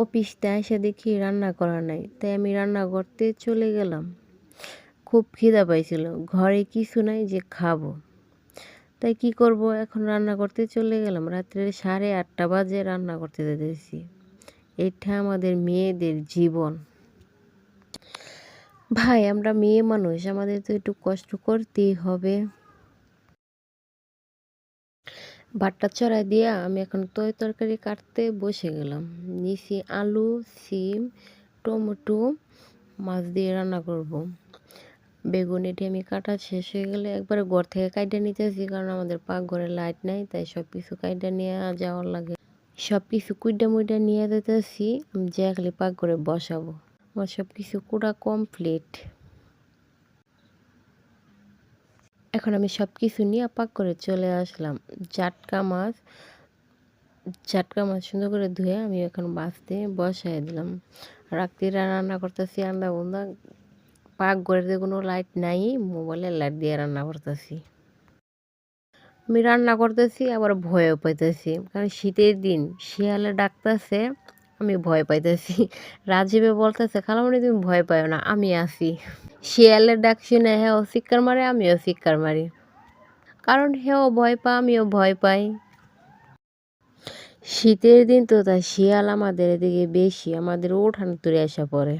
অফিসতে এসে দেখি রান্না করা নাই, তাই আমি রান্না করতে চলে গেলাম। খুব খিদা পাইছিল, ঘরে কিছু নাই যে খাবো, তাই কি করব, এখন রান্না করতে চলে গেলাম। রাত্রে 8:30 বাজে রান্না করতে যেতেছি। এটা আমাদের মেয়েদের জীবন। ভাই, আমরা মেয়ে মানুষ, আমাদের তো একটু কষ্ট করতেই হবে। ভাতটা চড়াই দিয়া আমি এখন তরকারি কাটতে বসে গেলাম। নিছি আলু, সিম, টমেটো, মাছ দিয়ে রান্না করব। বেগুন এটি আমি কাটা শেষ হয়ে গেলে একবারে ঘর থেকে কাইটা নিতেছি, কারণ আমাদের পাকঘরে লাইট নাই, তাই সব কিছু কাইটা নিয়ে যাওয়ার লাগে। সব কিছু কুইডা মুইডা নিয়ে যেতেছি, আমি যে খালি পাকঘরে বসাবো। আমার সব কিছু কুড়া কমপ্লিট। এখন আমি সব কিছু নিয়ে পাক করে চলে আসলাম। জাটকা মাছ সুন্দর করে ধুয়ে আমি এখন বাছতে বসাই দিলাম। রাত্রিরা রান্না করতেছি আন্দা উন্দা, পাকঘরে কোনো লাইট নাই, মোবাইলের লাইট দিয়ে রান্না করতেছি। আমি রান্না করতেছি আবার ভয়ও পাইতেছি, কারণ শীতের দিন শিয়ালে ডাকতেছে, আমি ভয় পাইতেছি। রাজীবে বলতেছে, খালামণি তুমি ভয় পাও না, আমি আছি। শিয়ালের ডাক শুনে হেও চিৎকার মারে, আমিও চিৎকার মারি, কারণ হেও ভয় পা, আমিও ভয় পাই। শীতের দিন তো তাই শিয়াল আমাদের এদিকে বেশি, আমাদের উঠান তুলে আসা পড়ে।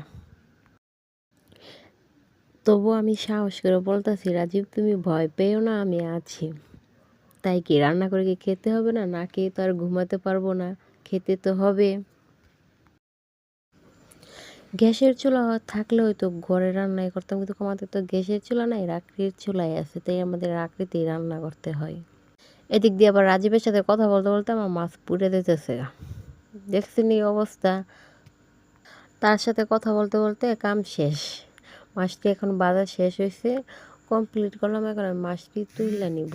তবু আমি সাহস করে বলতেছি, রাজীব তুমি ভয় পেও না, আমি আছি। তাই কি রান্না করে কি খেতে হবে না? না খেয়ে তো আর ঘুমাতে পারবো না, খেতে তো হবে। গ্যাসের চুলা থাকলে হয়তো ঘরে রান্নাই করতাম, কিন্তু আমাদের তো গ্যাসের চুলা নাই, লাকড়ির চুলাই আছে, তাই আমাদের লাকড়িতেই রান্না করতে হয়। এদিক দিয়ে আবার রাজীবের সাথে কথা বলতে বলতে আমার মাছ পুড়ে দিতেছে। দেখছেন এই অবস্থা। তার সাথে কথা বলতে বলতে কাম শেষ। মাছটি এখন বাজা শেষ হয়েছে, কমপ্লিট করলাম। এখন আমি মাছটি তুলে নিব।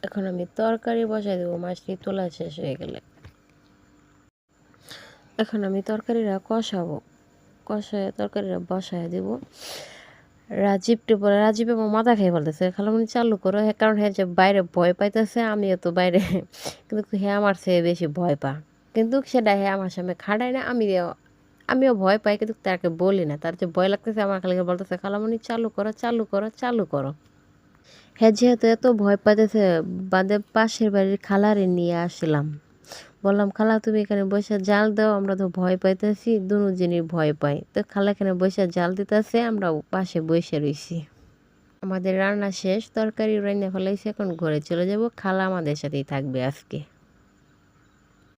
এখন আমি তরকারি বসাই দেবো মাছটি তোলা শেষ হয়ে গেলে। এখন আমি তরকারিটা কষায় তরকারিটা বসায় দেবো। রাজীব এবং মাথা খেয়ে বলতেছে, খালামণি চালু করো, কারণ হ্যাঁ যে বাইরে ভয় পাইতেছে, আমিও তো বাইরে, কিন্তু হ্যাঁ আমার চেয়ে বেশি ভয় পা, কিন্তু সেটা হ্যাঁ আমার সামনে খাড়ায় না, আমিও ভয় পাই, কিন্তু তাকে বলি না। তার যে ভয় লাগতেছে, আমার খালি বলতেছে, খালামণি চালু করো, চালু করো, চালু করো। হ্যাঁ যেহেতু এত ভয় পাইতেছে, বাদে পাশের বাড়ির খালারে নিয়ে আসলাম। বললাম, খালা তুমি এখানে বসে জাল দাও, আমরা তো ভয় পাইতেছি, দুজনই ভয় পাই। তো খালা এখানে বসে জাল দিতেছে, আমরা পাশে বসে রয়েছি। আমাদের রান্না শেষ, তরকারি রান্না ফেলাইছি, এখন ঘরে চলে যাব। খালা আমাদের সাথেই থাকবে আজকে।